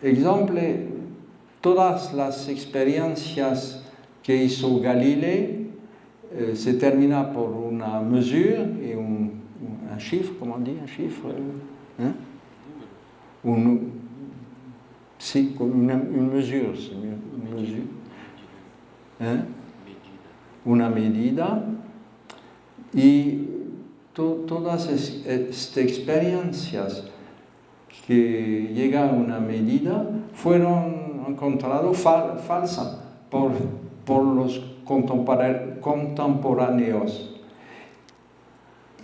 ejemplo, todas las experiencias que hizo Galileo se termina por una mesure y un chiffre, ¿cómo dit? Un chiffre, sí, con una mesure, una medida, y todas estas experiencias que llegan a una medida fueron encontradas falsas por los contemporáneos.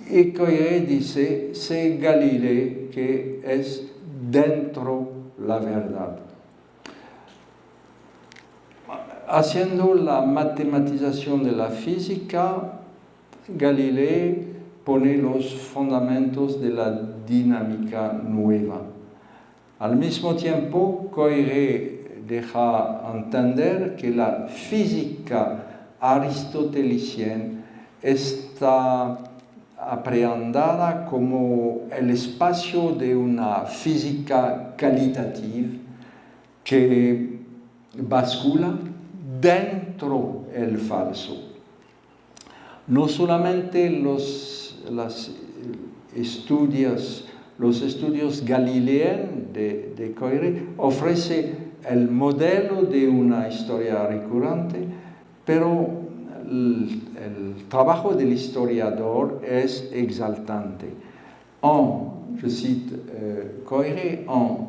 Y Coiré dice, c'est Galileo que es dentro la verdad. Haciendo la matematización de la física, Galileo pone los fundamentos de la dinámica nueva. Al mismo tiempo, Coiré deja entender que la física aristoteliciana está aprehendada como el espacio de una física calitativa que bascula dentro del falso. No solamente los estudios galileanos de Coiré ofrecen el modelo de una historia recurrente, pero el trabajo del historiador es exaltante. Je cite Coiré, en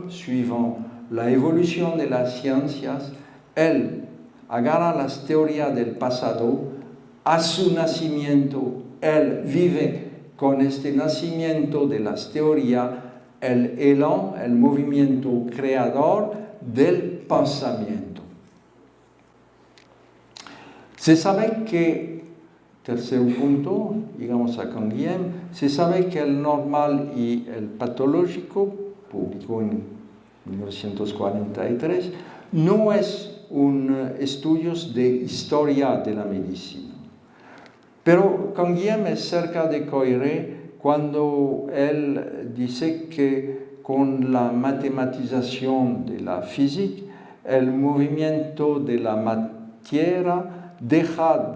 resuivant la evolución de las ciencias, él agarra las teorías del pasado a su nacimiento. Él vive con este nacimiento de las teorías el elan, el movimiento creador del pensamiento. Se sabe que, tercer punto, llegamos a Canguilhem, se sabe que el normal y el patológico, publicó en 1943, no es un estudio de historia de la medicina. Pero Canguilhem es cerca de Coiré cuando él dice que con la matematización de la física, el movimiento de la materia deja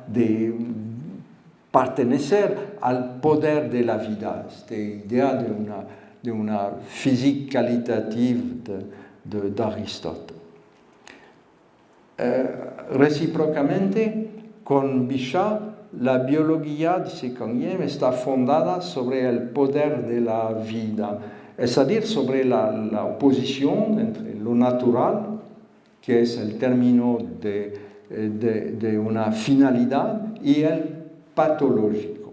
de pertenecer al poder de la vida, esta idea de una física calitativa de Aristóteles. Recíprocamente, con Bichat, la biología, dice Canguilhem, está fundada sobre el poder de la vida, es decir, sobre la oposición entre lo natural, que es el término de una finalidad, y el patológico.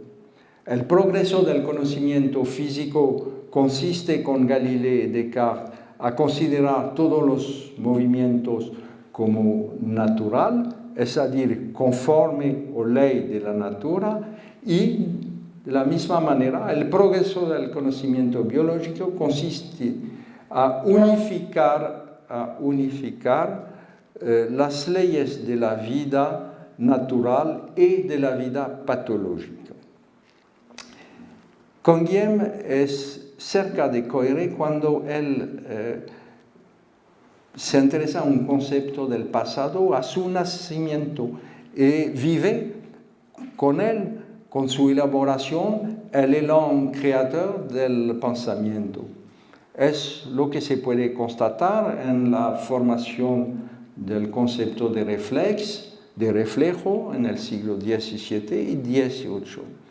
El progreso del conocimiento físico consiste con Galileo y Descartes a considerar todos los movimientos como natural, es decir, conforme a la ley de la natura, y de la misma manera el progreso del conocimiento biológico consiste a unificar las leyes de la vida natural y de la vida patológica. Canguilhem es cerca de Coiré cuando él se interesa en un concepto del pasado a su nacimiento y vive con él, con su elaboración, el elan creador del pensamiento. Es lo que se puede constatar en la formación del concepto de reflejo en el siglo XVII y XVIII.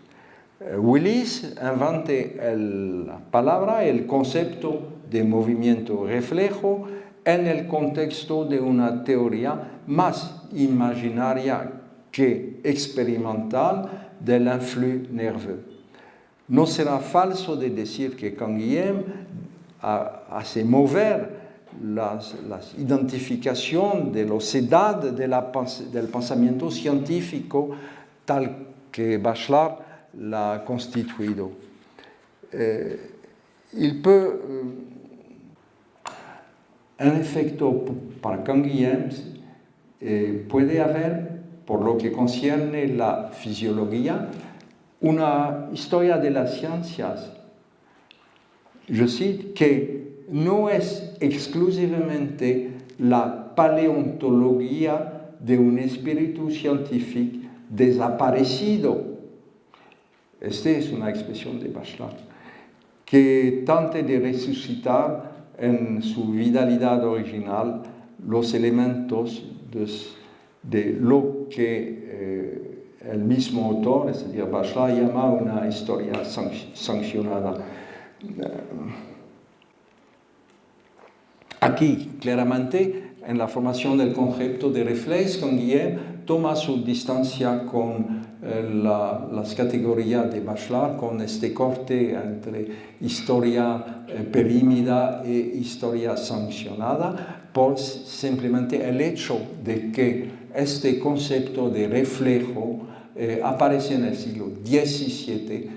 Willis inventa la palabra, el concepto de movimiento reflejo en el contexto de una teoría más imaginaria que experimental del influx nervioso. No será falso de decir que Canguilhem hace mover la identificación de las edades del pensamiento científico tal que Bachelard la ha constituido. En efecto, para Canguilhem puede haber, por lo que concierne la fisiología, una historia de las ciencias, je cite, que no es exclusivamente la paleontología de un espíritu científico desaparecido. Esta es una expresión de Bachelard, que trate de resucitar en su vitalidad original los elementos de lo que el mismo autor, es decir, Bachelard, llama una historia sancionada. Aquí, claramente, en la formación del concepto de reflex, Canguilhem toma su distancia con las categorías de Bachelard, con este corte entre historia perímida e historia sancionada, por simplemente el hecho de que este concepto de reflejo aparece en el siglo XVII,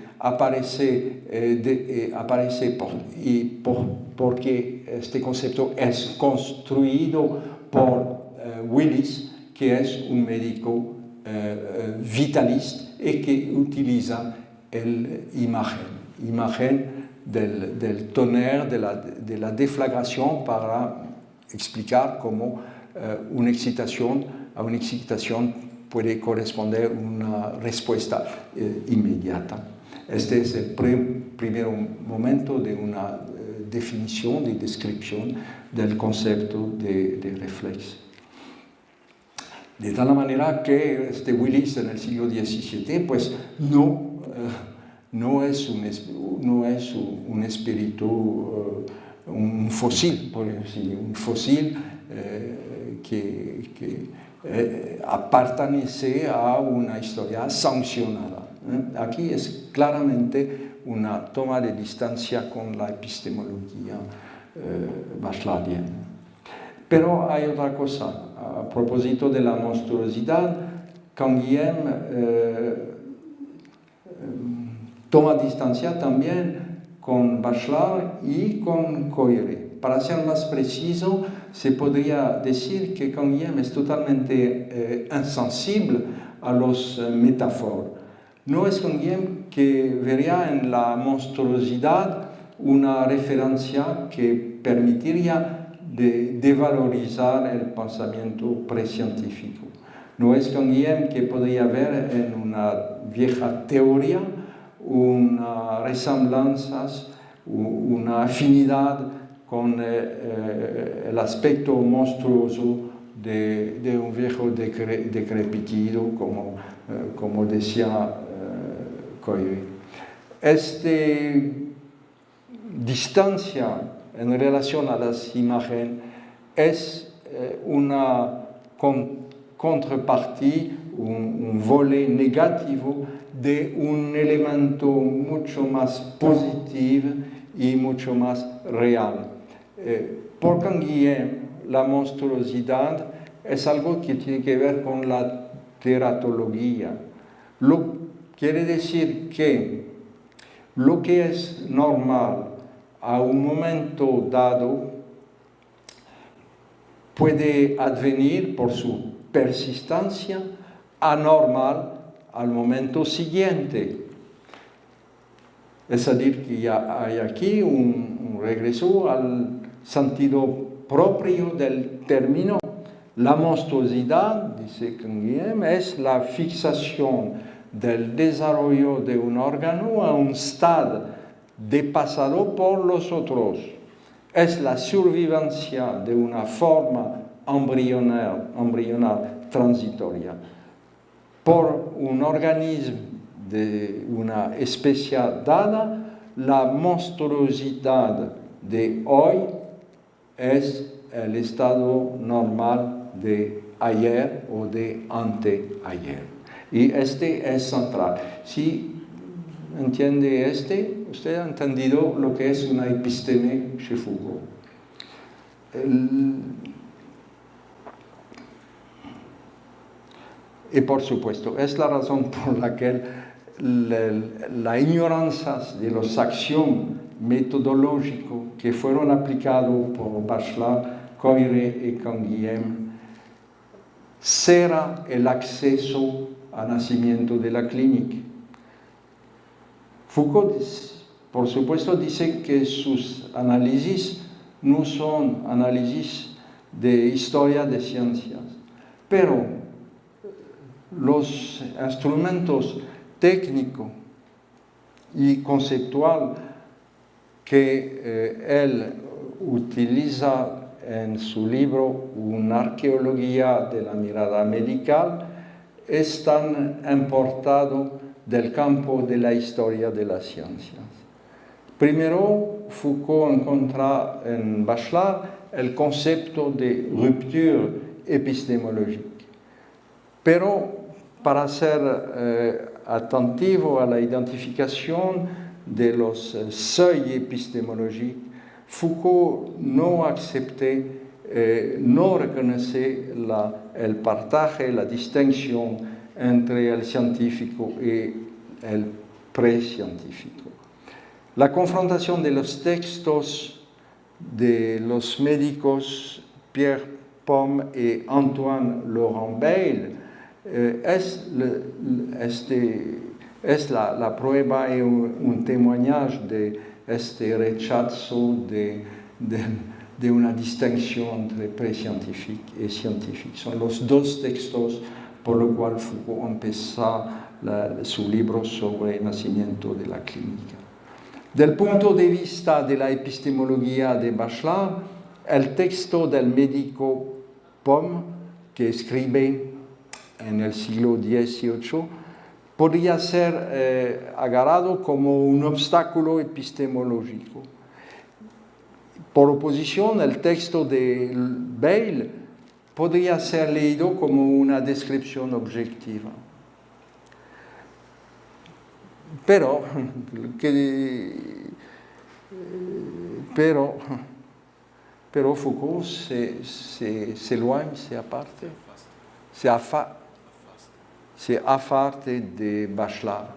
porque este concepto es construido por Willis, que es un médico vitalista y que utiliza el imagen del tonnerre, de la deflagración, para explicar cómo a una excitación puede corresponder una respuesta inmediata. Este es el primer momento de una definición, de descripción del concepto de reflex. De tal manera que Willis en el siglo XVII pues no es un espíritu, un fósil, por decir, un fósil que pertenece a una historia sancionada. Aquí es claramente una toma de distancia con la epistemología bacheliana. Pero hay otra cosa. A propósito de la monstruosidad, Canguilhem toma distancia también con Bachelard y con Coire. Para ser más preciso, se podría decir que Canguilhem es totalmente insensible a los metáforos. No es Canguilhem que vería en la monstruosidad una referencia que permitiría de valorizar el pensamiento precientífico. No es Canguilhem que podría ver en una vieja teoría una resemblanza, una afinidad con el aspecto monstruoso de un viejo decrépito, como decía Coire. Esta distancia en relación a las imágenes es una contrapartida, un volet negativo de un elemento mucho más positivo y mucho más real. Por Canguilhem, la monstruosidad es algo que tiene que ver con la teratología. Quiere decir que lo que es normal a un momento dado puede advenir por su persistencia anormal al momento siguiente. Es decir, que ya hay aquí un regreso al sentido propio del término. La monstruosidad, dice Canguilhem, es la fixación del desarrollo de un órgano a un estado depasado por los otros. Es la survivencia de una forma embrional transitoria. Por un organismo de una especie dada, la monstruosidad de hoy es el estado normal de ayer o de anteayer. Y este es central. Si entiende usted ha entendido lo que es una episteme chez Foucault. Y por supuesto, es la razón por la que la ignorancia de los axiomas metodológicos que fueron aplicados por Bachelard, Coire y Canguilhem cierra el acceso al nacimiento de la clínica. Foucault, por supuesto, dice que sus análisis no son análisis de historia de ciencias, pero los instrumentos técnicos y conceptual que él utiliza en su libro Una arqueología de la mirada medical están importados del campo de la historia de las ciencias. Primero, Foucault encuentra en Bachelard el concepto de ruptura epistemológica, pero para ser atentivo a la identificación de los seuils epistémologiques, Foucault no acepté, no reconoce el partaje, la distinción entre el científico y el precientífico. La confrontación de los textos de los médicos Pierre Pomme y Antoine Laurent Bayle es la prueba y un témoignage de este rechazo de una distinción entre precientífico y científico. Son los dos textos por los cuales Foucault empezó su libro sobre el nacimiento de la clínica. Del punto de vista de la epistemología de Bachelard, el texto del médico Pomme, que escribe en el siglo XVIII, podría ser agarrado como un obstáculo epistemológico. Por oposición, el texto de Bayle podría ser leído como una descripción objetiva. Pero Foucault se éloigne, se aparte, se afarte de Bachelard.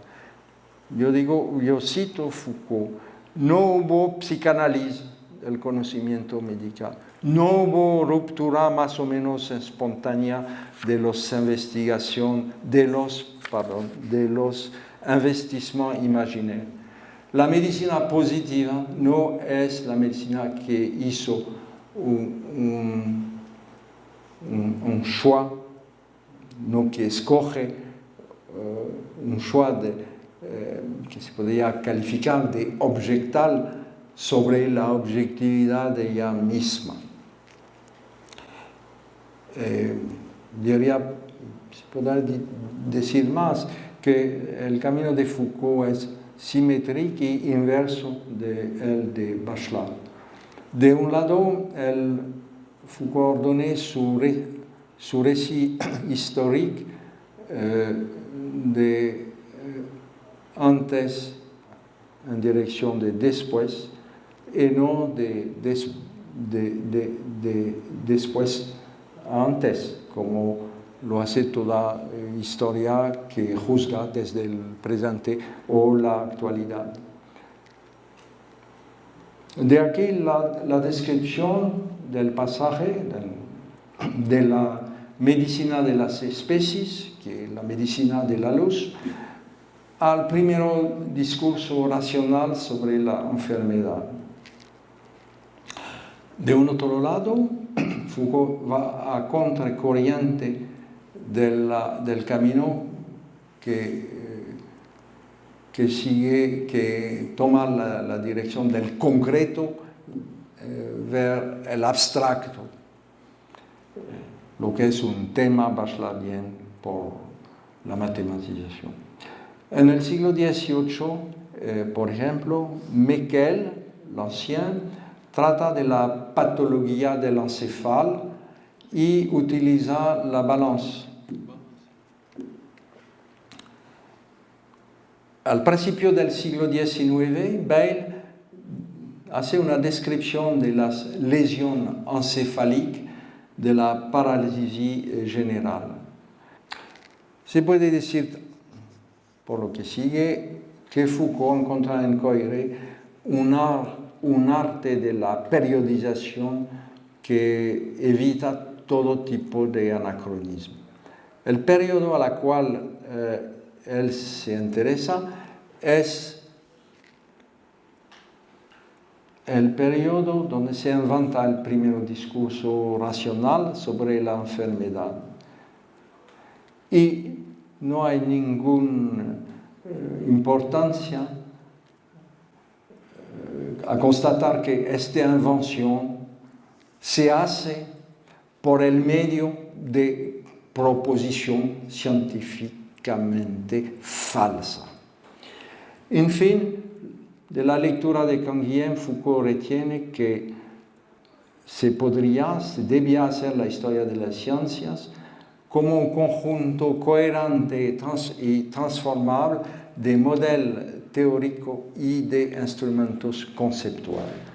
Yo cito Foucault, no hubo psicanálisis del conocimiento medical, no hubo ruptura más o menos espontánea de las investigaciones, de los investissements imaginaires. La medicina positiva no es la medicina que hizo un choix, no que escoge un choix que se podría calificar de objetal sobre la objetividad de ella misma. Se podría decir más que el camino de Foucault es simétrico y inverso del de Bachelard. De un lado, Foucault ordonné su récit historique de antes en dirección de después y no de después a antes, como lo hace toda historia que juzga desde el presente o la actualidad. De aquí la descripción del pasaje de la medicina de las especies, que es la medicina de la luz, al primer discurso racional sobre la enfermedad. De un otro lado, Foucault va a contracorriente del camino que toma la dirección del concreto ver el abstracto, lo que es un tema bachelardien por la matematización. En el siglo XVIII, por ejemplo, Meckel, l'ancien, trata de la patología del encéfalo y utiliza la balance. Al principio del siglo XIX, Bayle hace una descripción de las lesiones encefálicas de la parálisis general. Se puede decir, por lo que sigue, que Foucault encuentra en Coiré un arte de la periodización que evita todo tipo de anacronismo. El periodo al cual él se interesa es el periodo donde se inventa el primer discurso racional sobre la enfermedad. Y no hay ninguna importancia a constatar que esta invención se hace por el medio de proposición científicamente falsa. En fin, de la lectura de Canguilhem, Foucault retiene que se debía hacer la historia de las ciencias como un conjunto coherente y transformable de modelo teórico y de instrumentos conceptuales.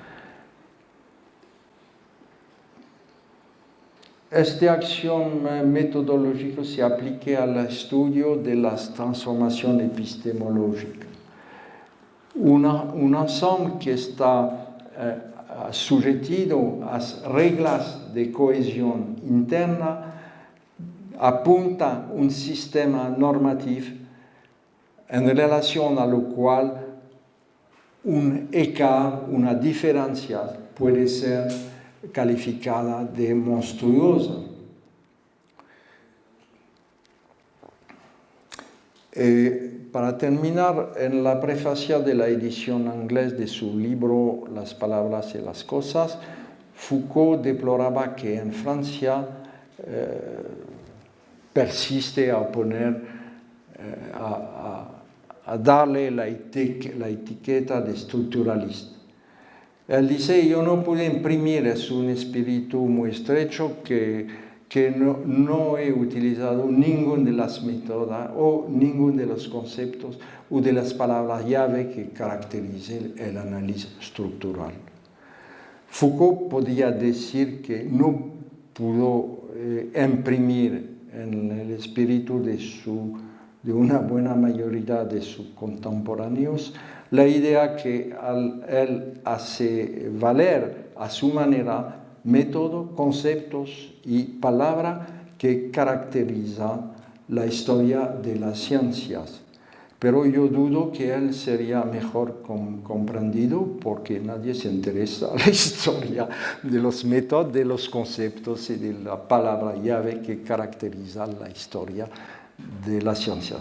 Esta acción metodológica se aplica al estudio de las transformaciones epistemológicas. Un ensemble que está sometido a reglas de cohesión interna apunta un sistema normativo en relación a lo cual un écart, una diferencia puede ser calificada de monstruosa. Para terminar, en la prefacia de la edición inglesa de su libro Las palabras y las cosas, Foucault deploraba que en Francia persiste a poner, a darle la etiqueta de estructuralista. Él dice, yo no pude imprimir, es un espíritu muy estrecho que no he utilizado ninguna de las métodas o ninguno de los conceptos o de las palabras llave que caracterizan el análisis estructural. Foucault podía decir que no pudo imprimir en el espíritu de una buena mayoría de sus contemporáneos la idea que él hace valer a su manera método, conceptos y palabra que caracterizan la historia de las ciencias. Pero yo dudo que él sería mejor comprendido porque nadie se interesa en la historia de los métodos, de los conceptos y de la palabra llave que caracteriza la historia de las ciencias.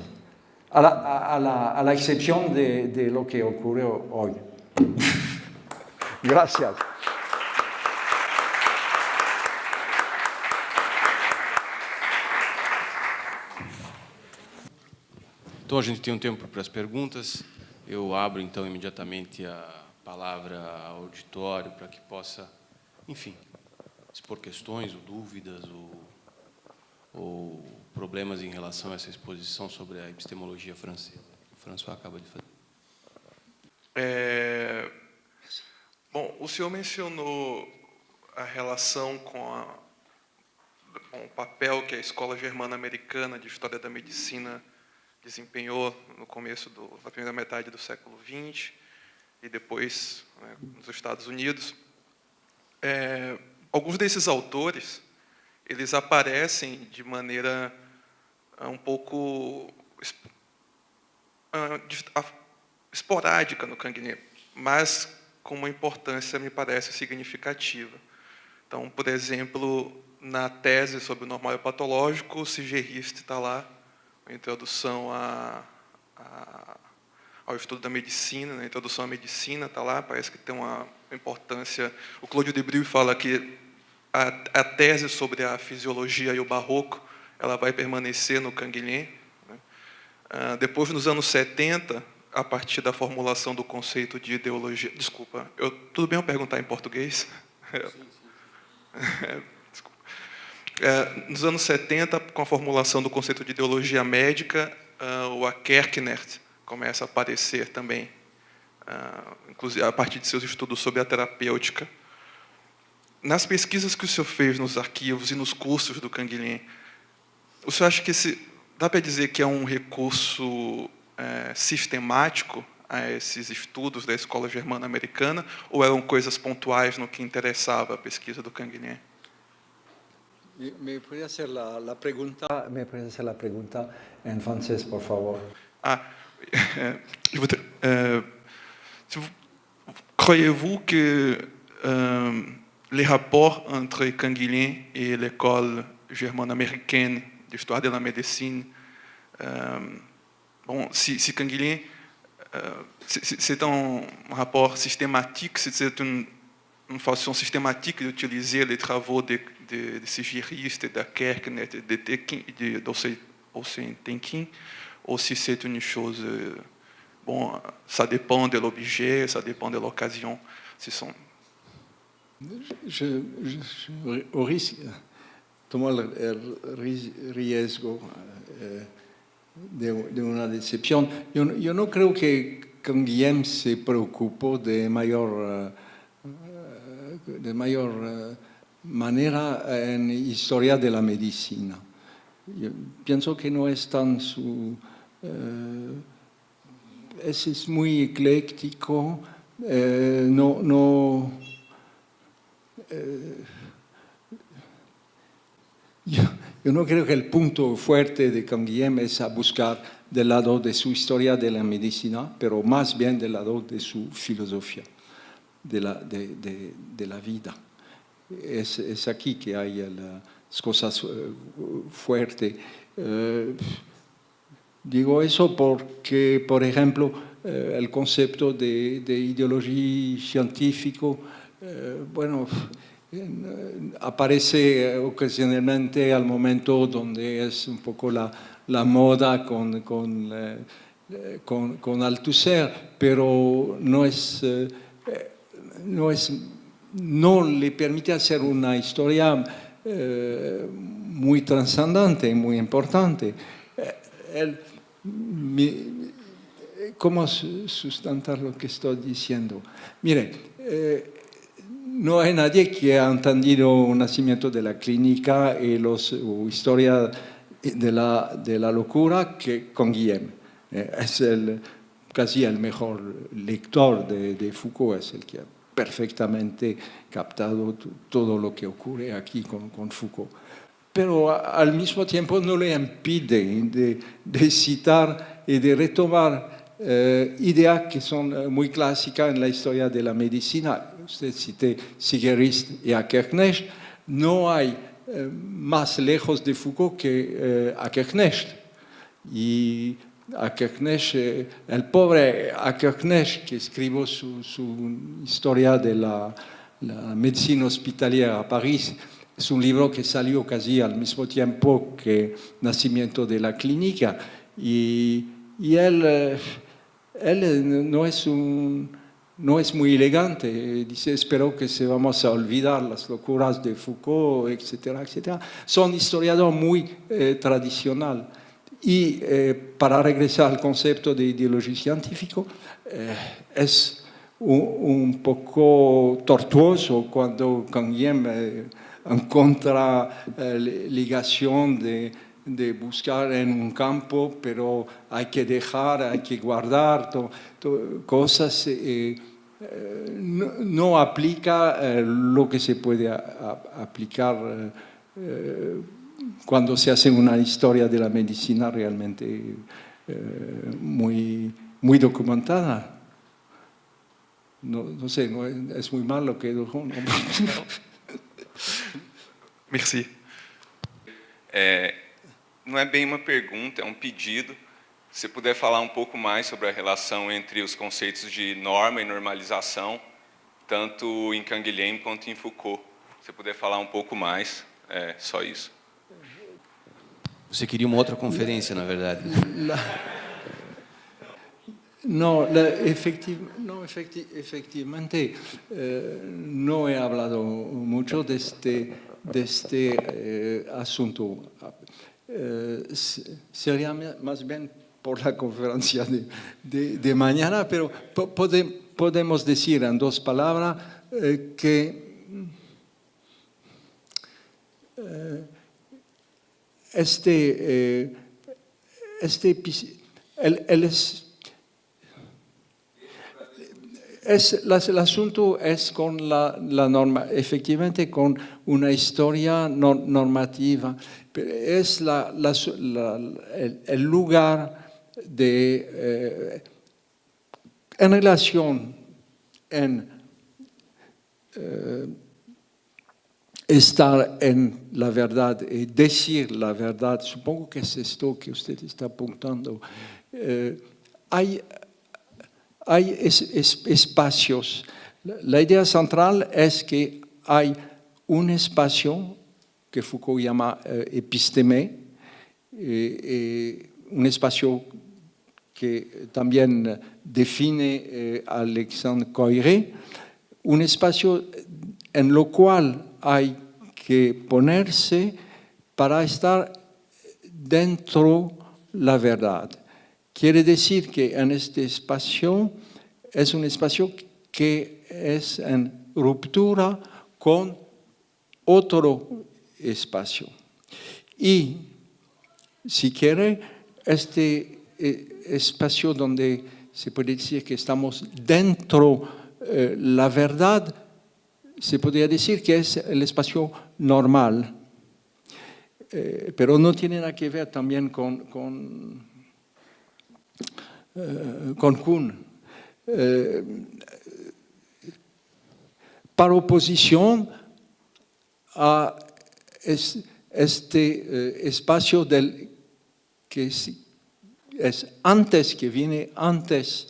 A la excepción de lo que ocurrió hoy. Gracias. Então, a gente tem um tempo para as perguntas. Eu abro, então, imediatamente a palavra ao auditório para que possa, enfim, expor questões ou dúvidas ou problemas em relação a essa exposição sobre a epistemologia francesa. O François acaba de fazer. Bom, o senhor mencionou a relação com o papel que a Escola Germano-Americana de História da Medicina desempenhou no começo da primeira metade do século XX e depois, né, nos Estados Unidos. Alguns desses autores, eles aparecem de maneira um pouco esporádica no Canguilhem, mas com uma importância, me parece, significativa. Então, por exemplo, na tese sobre o normal e patológico, o Sigerist está lá, a introdução ao estudo da medicina, a introdução à medicina está lá, parece que tem uma importância. O Claudio Debril fala que a tese sobre a fisiologia e o barroco ela vai permanecer no Canguilhem. Depois, nos anos 70, a partir da formulação do conceito de ideologia... Desculpa, tudo bem eu perguntar em português? Sim. Desculpa. Nos anos 70, com a formulação do conceito de ideologia médica, o Akerknert começa a aparecer também, inclusive a partir de seus estudos sobre a terapêutica. Nas pesquisas que o senhor fez nos arquivos e nos cursos do Canguilhem, o senhor acha que dá para dizer que é um recurso sistemático a esses estudos da Escola Germano-Americana ou eram coisas pontuais no que interessava a pesquisa do Canguilhem? ¿Me puede hacer la pregunta en francés, por favor? croyez-vous que les rapports entre Canguilhem et l'école germano-américaine d'histoire de la médecine, bon, si Canguilhem, c'est un rapport systématique, c'est une façon systématique d'utiliser les travaux de ces juristes, de Kerkner, d'Osentenkin, ou si c'est une chose, bon, ça dépend de l'objet, ça dépend de l'occasion. O risco, tomo el riesgo de una decepción. Yo no creo que Canguilhem se preocupó de mayor manera en historia de la medicina. Yo pienso que no es tan su... es muy ecléctico, yo no creo que el punto fuerte de Canguilhem es a buscar del lado de su historia de la medicina, pero más bien del lado de su filosofía, de la vida. Es aquí que hay las cosas fuertes. Digo eso porque, por ejemplo, el concepto de ideología científico, bueno, aparece ocasionalmente al momento donde es un poco la moda con Althusser, pero no le permite hacer una historia muy trascendente, muy importante. ¿Cómo sustentar lo que estoy diciendo? Mire, no hay nadie que ha entendido el nacimiento de la clínica y o historia de la locura que Canguilhem. Es casi el mejor lector de Foucault, es el que ha perfectamente captado todo lo que ocurre aquí con Foucault. Pero al mismo tiempo no le impide de citar y de retomar ideas que son muy clásicas en la historia de la medicina. Usted cité Sigerist y Akerknecht. No hay más lejos de Foucault que Akerknecht. Y Akerknecht, el pobre Akerknecht, que escribió su historia de la medicina hospitaliera a París, es un libro que salió casi al mismo tiempo que Nacimiento de la Clínica. Y él no es muy elegante. Dice, espero que se vamos a olvidar las locuras de Foucault, etcétera, etcétera. Son historiadores muy tradicional. Y para regresar al concepto de ideología científica, es un poco tortuoso cuando Canguilhem encuentra ligación de buscar en un campo, pero hay que dejar, hay que guardar cosas. No aplica lo que se puede aplicar cuando se hace una historia de la medicina realmente muy documentada. No sé, es muy mal lo que dijo. ¿No? Merci. Não é bem uma pergunta, é um pedido. Se puder falar um pouco mais sobre a relação entre os conceitos de norma e normalização, tanto em Canguilhem quanto em Foucault. Se puder falar um pouco mais, é só isso. Você queria uma outra conferência, na verdade. Efectivamente, no he hablado mucho de este asunto. Sería más bien por la conferencia de mañana, pero podemos decir en dos palabras que el asunto es con la norma, efectivamente con una historia normativa, es el lugar en relación en estar en la verdad y decir la verdad, supongo que es esto que usted está apuntando. Hay espacios. La idea central es que hay un espacio que Foucault llama episteme, un espacio que también define Alexandre Coiré, un espacio en lo cual hay que ponerse para estar dentro la verdad. Quiere decir que en este espacio es un espacio que es en ruptura con otro espacio. Y, si quiere, este espacio donde se puede decir que estamos dentro la verdad, se podría decir que es el espacio normal, pero no tiene nada que ver también con Kuhn. Par oposición a este espacio que es antes, que viene antes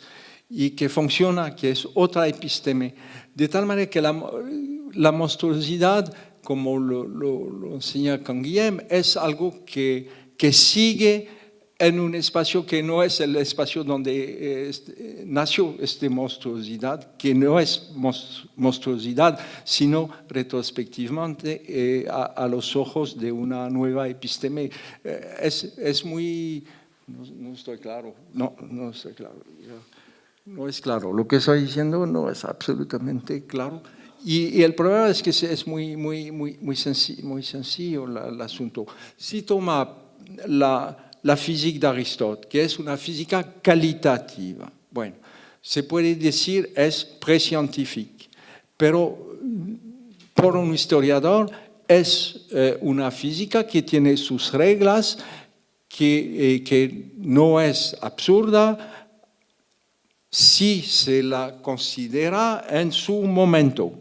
y que funciona, que es otra episteme, de tal manera que la monstruosidad, como lo enseña Canguilhem, es algo que sigue en un espacio que no es el espacio donde nació esta monstruosidad, que no es monstruosidad, sino retrospectivamente a los ojos de una nueva episteme. Es muy... No estoy claro, no estoy claro. No es claro, lo que estoy diciendo no es absolutamente claro. Y el problema es que es muy sencillo el asunto. Si toma la física de Aristóteles, que es una física calitativa, bueno, se puede decir es precientífica, pero por un historiador es una física que tiene sus reglas, que no es absurda si se la considera en su momento.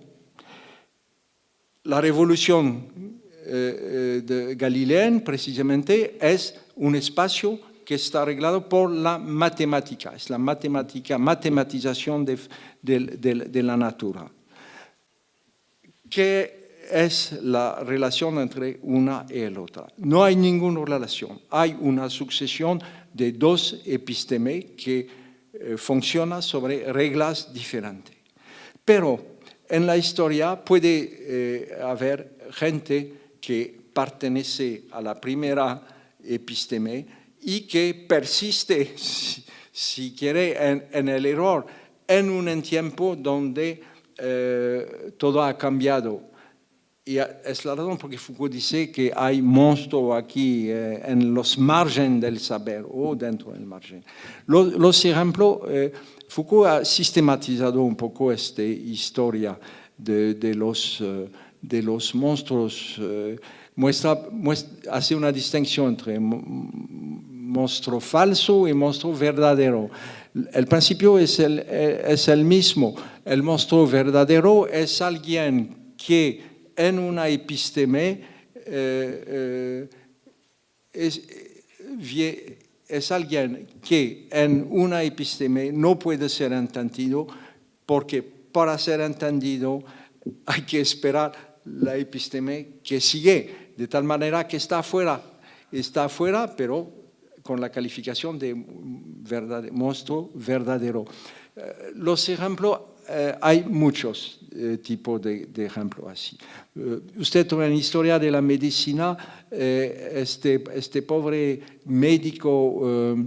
La revolución de Galileo, precisamente, es un espacio que está arreglado por la matemática, es la matematización de la natura. ¿Qué es la relación entre una y la otra? No hay ninguna relación, hay una sucesión de dos epistemes que funcionan sobre reglas diferentes. Pero en la historia puede haber gente que pertenece a la primera episteme y que persiste, si quiere, en el error, en un tiempo donde todo ha cambiado. Y es la razón porque Foucault dice que hay monstruos aquí en los márgenes del saber o dentro del margen. Los ejemplos, Foucault ha sistematizado un poco esta historia de los monstruos. Hace una distinción entre monstruo falso y monstruo verdadero. El principio es el mismo. El monstruo verdadero es alguien que en una episteme es alguien que en una episteme no puede ser entendido porque para ser entendido hay que esperar la episteme que sigue, de tal manera que está afuera, pero con la calificación de monstruo verdadero. Los ejemplos, hay muchos tipos de ejemplos así. Usted toma en historia de la medicina, este pobre médico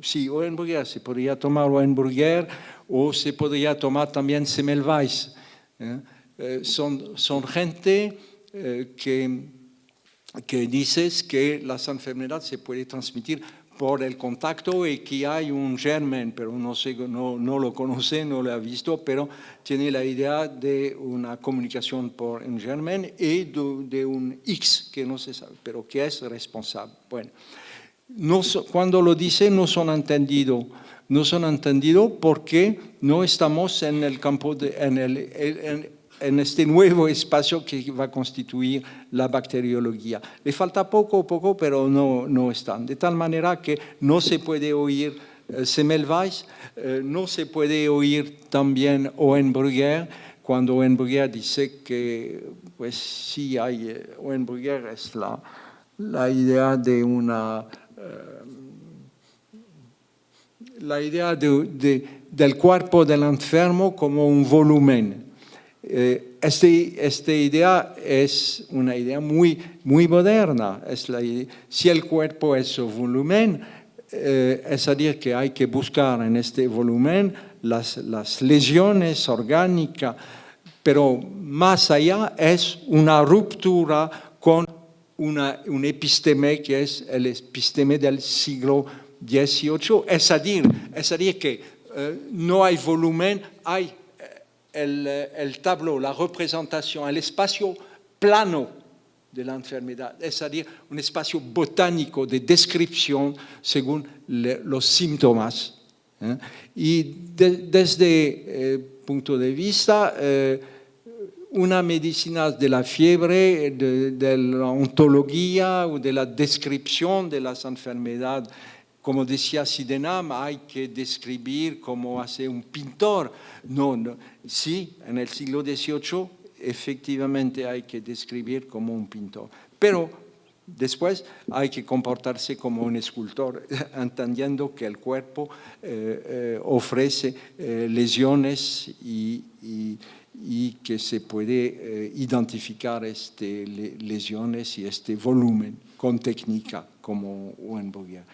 sí, Orenburger, se podría tomar Orenburger o se podría tomar también Semmelweis. Son gente que dices que las enfermedades se pueden transmitir por el contacto y que hay un germen, pero no lo conoce, no lo ha visto, pero tiene la idea de una comunicación por un germen y de un X que no se sabe, pero que es responsable. Bueno, Cuando lo dice no son entendidos porque no estamos en el campo, en este nuevo espacio que va a constituir la bacteriología. Le falta poco, pero no están. De tal manera que no se puede oír Semmelweis, no se puede oír también Oehenbrugger, cuando Oehenbrugger dice que, pues sí hay, Oehenbrugger es la idea de una... la idea del cuerpo del enfermo como un volumen. Esta idea es una idea muy moderna. Si el cuerpo es un volumen, es decir, que hay que buscar en este volumen las lesiones orgánicas, pero más allá es una ruptura con un episteme que es el episteme del siglo XVIII, es decir que no hay volumen, hay el tableau, la representación, el espacio plano de la enfermedad, es decir, un espacio botánico de descripción según los síntomas. Y desde el punto de vista, una medicina de la fiebre, de la ontología o de la descripción de las enfermedades, como decía Sydenham, hay que describir como hace un pintor. No, sí, en el siglo XVIII efectivamente hay que describir como un pintor, pero después hay que comportarse como un escultor, entendiendo que el cuerpo ofrece lesiones y que se puede identificar estas lesiones y este volumen con técnica como Oehenbrugger.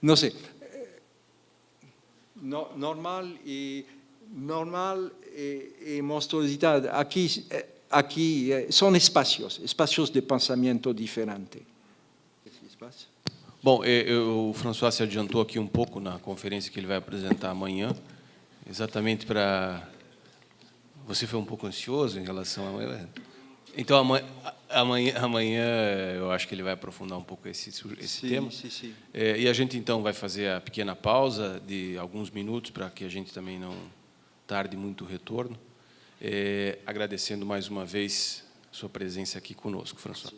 No sé, normal y monstruosidad. Aquí son espacios de pensamento diferente. Bom, o François se adiantou aqui um pouco na conferência que ele vai apresentar amanhã, exatamente para... Você foi um pouco ansioso em relação a... Então, amanhã eu acho que ele vai aprofundar um pouco esse tema. Sim. E a gente, então, vai fazer a pequena pausa de alguns minutos para que a gente também não tarde muito o retorno. Agradecendo mais uma vez a sua presença aqui conosco, François.